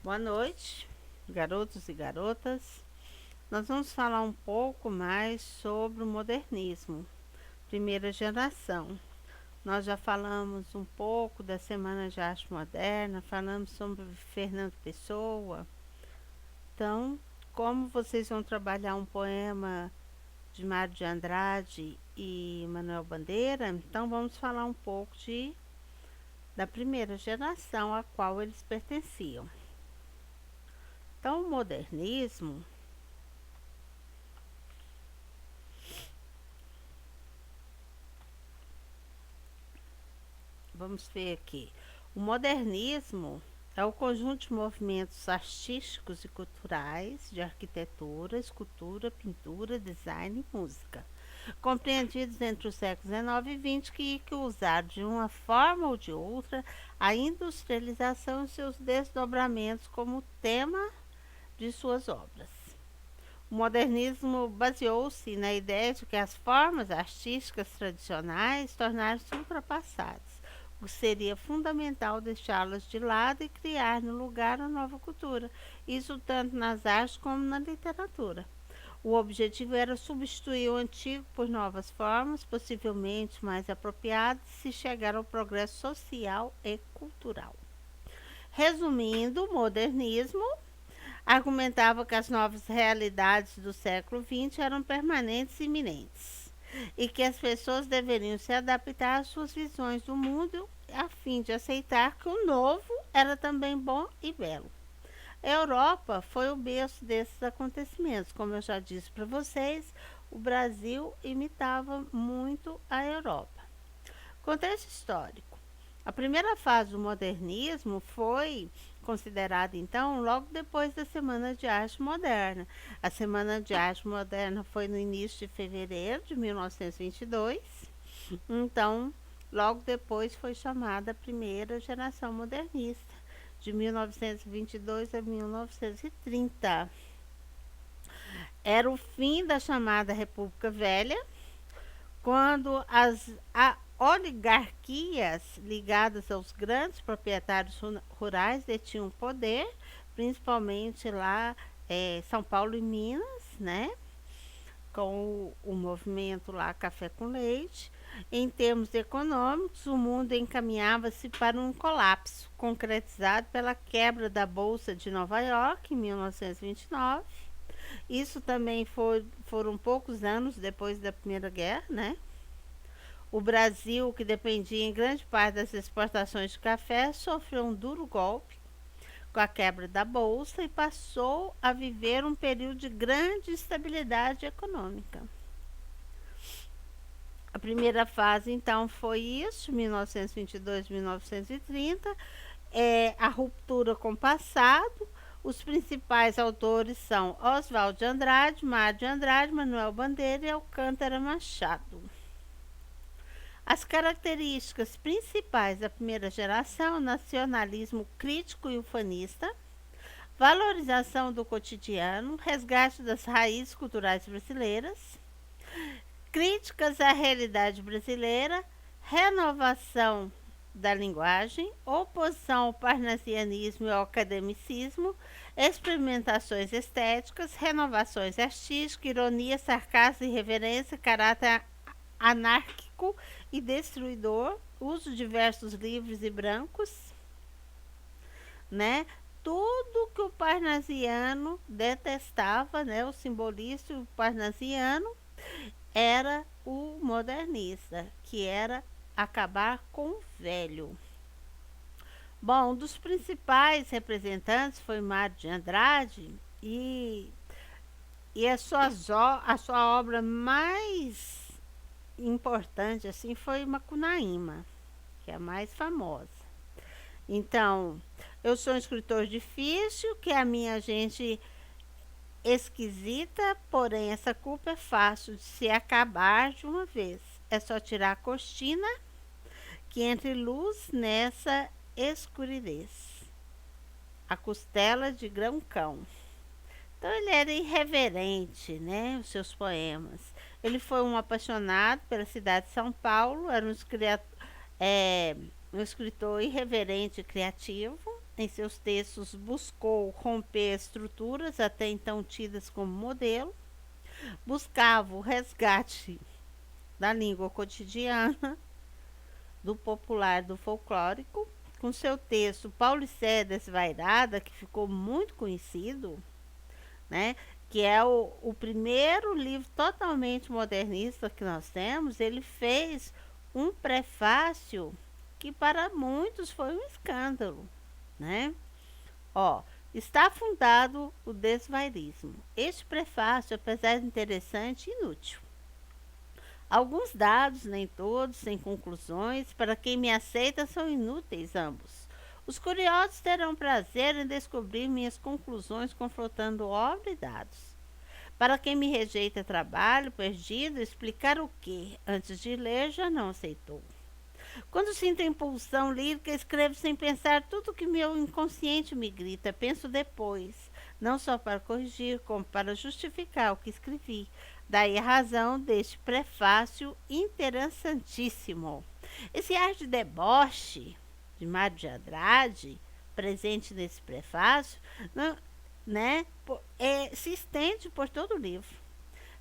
Boa noite, garotos e garotas. Nós vamos falar um pouco mais sobre o modernismo, primeira geração. Nós já falamos um pouco da Semana de Arte Moderna, falamos sobre Fernando Pessoa. Então, como vocês vão trabalhar um poema de Mário de Andrade e Manuel Bandeira, então vamos falar um pouco da primeira geração a qual eles pertenciam. Então, o modernismo, vamos ver aqui. O modernismo é o conjunto de movimentos artísticos e culturais de arquitetura, escultura, pintura, design e música, compreendidos entre os séculos XIX e XX, que usaram de uma forma ou de outra a industrialização e seus desdobramentos como tema de suas obras. O modernismo baseou-se na ideia de que as formas artísticas tradicionais tornaram-se ultrapassadas, o que seria fundamental deixá-las de lado e criar no lugar uma nova cultura, isso tanto nas artes como na literatura. O objetivo era substituir o antigo por novas formas, possivelmente mais apropriadas, se chegar ao progresso social e cultural. Resumindo, o modernismo argumentava que as novas realidades do século XX eram permanentes e iminentes, e que as pessoas deveriam se adaptar às suas visões do mundo a fim de aceitar que o novo era também bom e belo. A Europa foi o berço desses acontecimentos. Como eu já disse para vocês, o Brasil imitava muito a Europa. Contexto histórico. A primeira fase do modernismo foi considerada, então, logo depois da Semana de Arte Moderna. A Semana de Arte Moderna foi no início de fevereiro de 1922. Então, logo depois foi chamada a primeira geração modernista, de 1922 a 1930. Era o fim da chamada República Velha, quando as oligarquias ligadas aos grandes proprietários rurais detinham poder, principalmente lá São Paulo e Minas, né? Com o movimento lá Café com Leite. Em termos econômicos, o mundo encaminhava-se para um colapso, concretizado pela quebra da Bolsa de Nova York em 1929. Isso também foram poucos anos depois da Primeira Guerra, né? O Brasil, que dependia em grande parte das exportações de café, sofreu um duro golpe com a quebra da bolsa e passou a viver um período de grande instabilidade econômica. A primeira fase, então, foi isso, 1922-1930, a ruptura com o passado. Os principais autores são Oswald de Andrade, Mário de Andrade, Manuel Bandeira e Alcântara Machado. As características principais da primeira geração: nacionalismo crítico e ufanista, valorização do cotidiano, resgate das raízes culturais brasileiras, críticas à realidade brasileira, renovação da linguagem, oposição ao parnasianismo e ao academicismo, experimentações estéticas, renovações artísticas, ironia, sarcasmo, irreverência, caráter anárquico e destruidor, uso de diversos livros e brancos, né? Tudo que o parnasiano detestava, né? O simbolista, o parnasiano, era o modernista, que era acabar com o velho. Bom, um dos principais representantes foi Mário de Andrade e a sua obra mais importante assim foi Macunaíma, que é a mais famosa. Então, eu sou um escritor difícil, que a minha gente esquisita, porém essa culpa é fácil de se acabar de uma vez. É só tirar a cortina que entre luz nessa escuridez. A costela de grão-cão. Então ele era irreverente, né, os seus poemas. Ele foi um apaixonado pela cidade de São Paulo, era um escritor irreverente e criativo. Em seus textos, buscou romper estruturas até então tidas como modelo, buscava o resgate da língua cotidiana, do popular, do folclórico. Com seu texto Paulicéia Desvairada, que ficou muito conhecido, né? Que é o primeiro livro totalmente modernista que nós temos. Ele fez um prefácio que para muitos foi um escândalo, né? Ó, está fundado o desvairismo. Este prefácio, apesar de interessante, inútil. Alguns dados, nem todos, sem conclusões, para quem me aceita são inúteis ambos. Os curiosos terão prazer em descobrir minhas conclusões confrontando obra e dados. Para quem me rejeita trabalho, perdido, explicar o que, antes de ler, já não aceitou. Quando sinto a impulsão lírica, escrevo sem pensar tudo que meu inconsciente me grita. Penso depois, não só para corrigir, como para justificar o que escrevi. Daí a razão deste prefácio interessantíssimo. Esse ar de deboche de Mário de Andrade, presente nesse prefácio, não, né, se estende por todo o livro.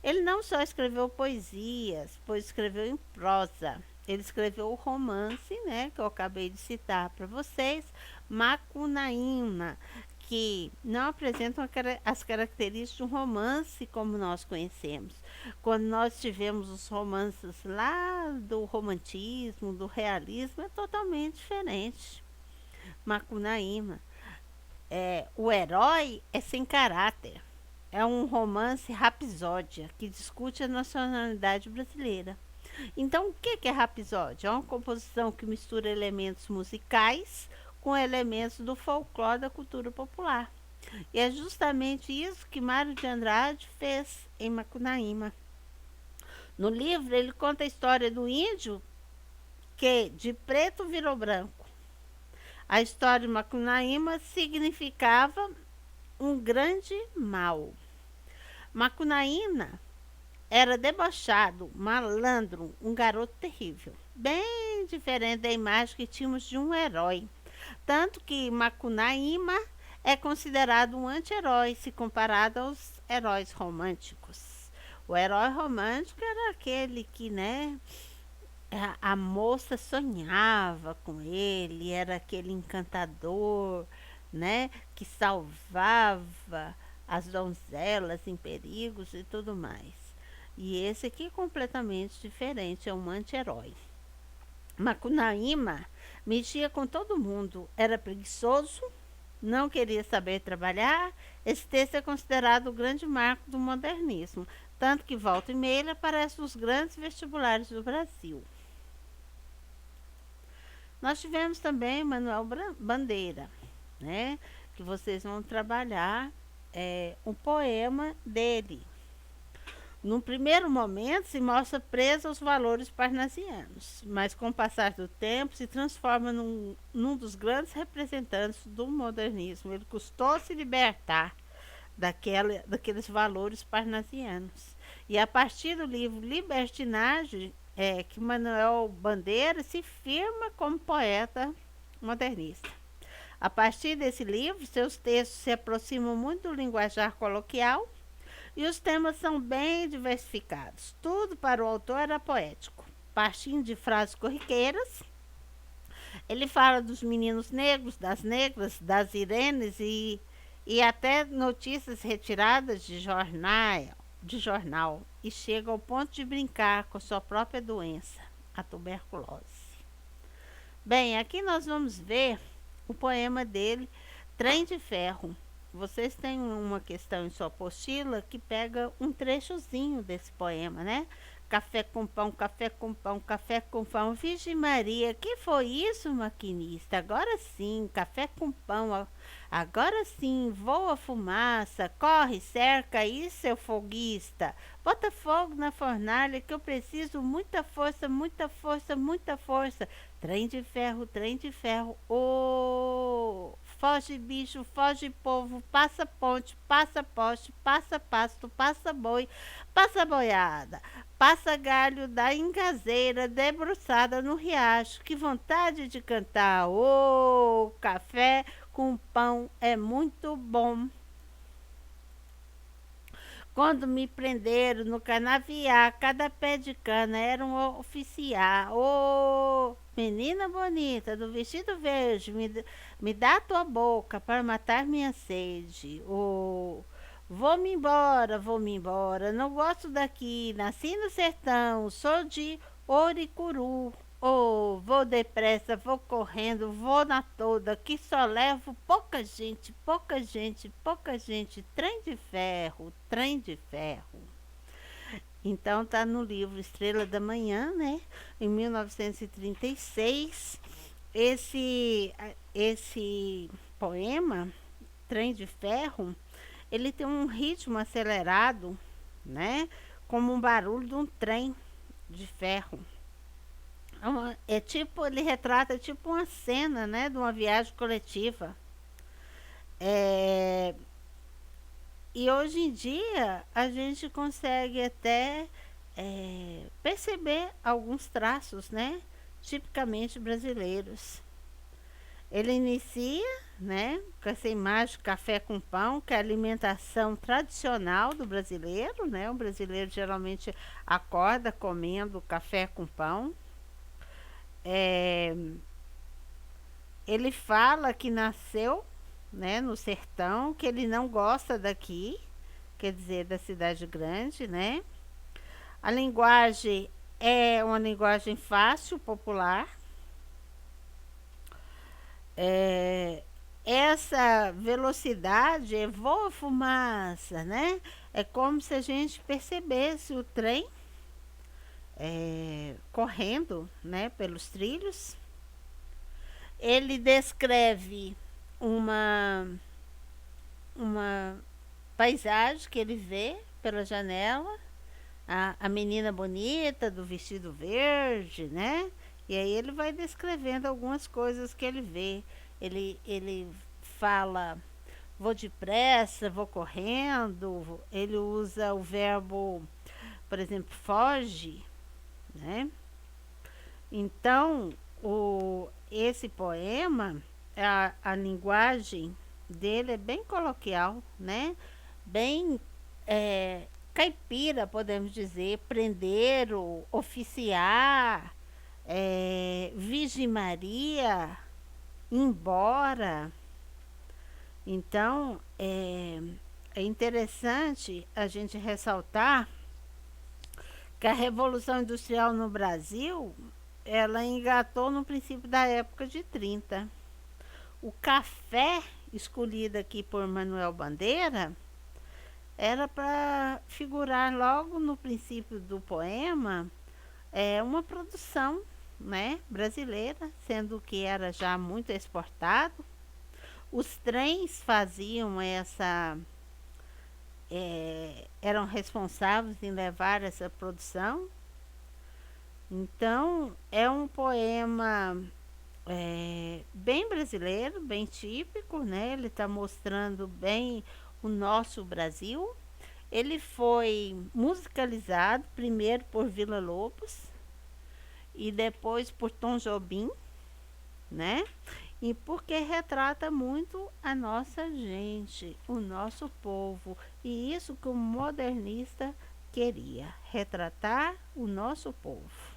Ele não só escreveu poesias, pois escreveu em prosa. Ele escreveu o romance, né, que eu acabei de citar para vocês, Macunaíma, que não apresentam as características de um romance como nós conhecemos. Quando nós tivemos os romances lá do romantismo, do realismo, é totalmente diferente. Macunaíma. O herói é sem caráter. É um romance rapsódia que discute a nacionalidade brasileira. Então, o que é rapsódia? É uma composição que mistura elementos musicais com elementos do folclore da cultura popular. E é justamente isso que Mário de Andrade fez em Macunaíma. No livro, ele conta a história do índio que de preto virou branco. A história de Macunaíma significava um grande mal. Macunaíma era debochado, malandro, um garoto terrível. Bem diferente da imagem que tínhamos de um herói. Tanto que Macunaíma é considerado um anti-herói se comparado aos heróis românticos. O herói romântico era aquele que, né, a moça sonhava com ele, era aquele encantador, né, que salvava as donzelas em perigos e tudo mais. E esse aqui é completamente diferente, é um anti-herói. Macunaíma mexia com todo mundo, era preguiçoso, não queria saber trabalhar. Esse texto é considerado o grande marco do modernismo, tanto que volta e meia aparece nos grandes vestibulares do Brasil. Nós tivemos também Manuel Bandeira, né, que vocês vão trabalhar um poema dele. Num primeiro momento, se mostra preso aos valores parnasianos, mas com o passar do tempo se transforma num dos grandes representantes do modernismo. Ele custou se libertar daqueles valores parnasianos. E a partir do livro Libertinagem, que Manuel Bandeira se firma como poeta modernista. A partir desse livro, seus textos se aproximam muito do linguajar coloquial e os temas são bem diversificados. Tudo para o autor era poético. Partindo de frases corriqueiras, ele fala dos meninos negros, das negras, das irenes e até notícias retiradas de jornal e chega ao ponto de brincar com sua própria doença, a tuberculose. Bem, aqui nós vamos ver o poema dele, Trem de Ferro. Vocês têm uma questão em sua apostila que pega um trechozinho desse poema, né? Café com pão, café com pão, café com pão. Virgem Maria, que foi isso, maquinista? Agora sim, café com pão. Agora sim, voa fumaça, corre, cerca aí, seu foguista. Bota fogo na fornalha que eu preciso muita força, muita força, muita força. Trem de ferro, oh! Foge bicho, foge povo, passa ponte, passa poste, passa pasto, passa boi, passa boiada, passa galho da engazeira debruçada no riacho. Que vontade de cantar, ô, café com pão é muito bom. Quando me prenderam no canavial, cada pé de cana era um oficial. Ô, menina bonita do vestido verde, me dá tua boca para matar minha sede. Ô, vou-me embora, não gosto daqui, nasci no sertão, sou de Oricuru. Oh, vou depressa, vou correndo, vou na toda, que só levo pouca gente, pouca gente, pouca gente. Trem de ferro, trem de ferro. Então tá no livro Estrela da Manhã, né? Em 1936, esse poema, Trem de Ferro, ele tem um ritmo acelerado, né? Como um barulho de um trem de ferro. É tipo, ele retrata tipo uma cena, né, de uma viagem coletiva. É, e hoje em dia a gente consegue até perceber alguns traços, né, tipicamente brasileiros. Ele inicia, né, com essa imagem de café com pão, que é a alimentação tradicional do brasileiro, né? O brasileiro geralmente acorda comendo café com pão. É, ele fala que nasceu, né, no sertão, que ele não gosta daqui, quer dizer, da cidade grande, né? A linguagem é uma linguagem fácil, popular. É, essa velocidade voa fumaça, né? É como se a gente percebesse o trem correndo, né, pelos trilhos. Ele descreve uma, uma paisagem que ele vê pela janela, a menina bonita do vestido verde, né? E aí ele vai descrevendo algumas coisas que ele vê. Ele fala, vou depressa, vou correndo. Ele usa o verbo, por exemplo, foge, né? Então, esse poema, a linguagem dele é bem coloquial, né? Bem caipira, podemos dizer, prendeiro, oficiar, Virgem Maria, embora. Então, é interessante a gente ressaltar que a Revolução Industrial no Brasil, ela engatou no princípio da época de 30. O café, escolhido aqui por Manuel Bandeira, era para figurar logo no princípio do poema uma produção, né, brasileira, sendo que era já muito exportado. Os trens faziam eram responsáveis em levar essa produção. Então é um poema bem brasileiro, bem típico, né? Ele está mostrando bem o nosso Brasil. Ele foi musicalizado primeiro por Vila Lobos e depois por Tom Jobim, né? E porque retrata muito a nossa gente, o nosso povo, e isso que o modernista queria, retratar o nosso povo.